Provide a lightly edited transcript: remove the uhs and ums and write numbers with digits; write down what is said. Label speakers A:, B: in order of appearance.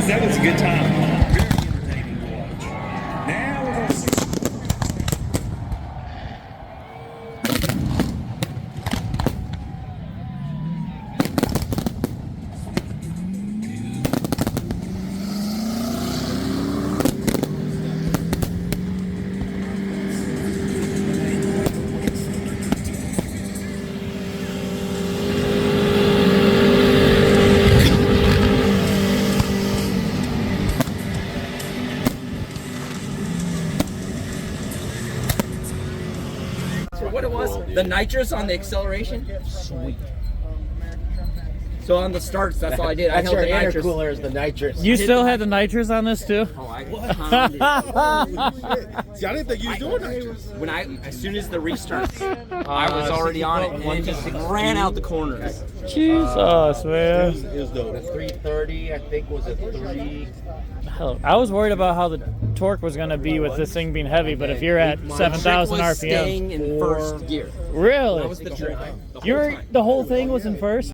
A: that was a good time. Very entertaining to watch. Now we're going to see.
B: What it was, the nitrous on the acceleration? Sweet. So on the starts, that's all I did. I
C: That's
B: held
C: your
B: the nitrous.
C: intercooler is the nitrous.
D: You still had the nitrous on this too?
B: Oh, I pounded it.
E: See, I didn't think you was doing nitrous.
B: When as soon as the restart, I was already on it, and it just ran out the corners.
D: Jesus, man.
E: It was dope.
C: The 330, I think, was a 3.
D: Hell, I was worried about how the torque was going to be with this thing being heavy, but if you're at 7,000
B: was
D: RPM.
B: staying in first gear.
D: Really?
B: That was the trick.
D: The whole thing was in first?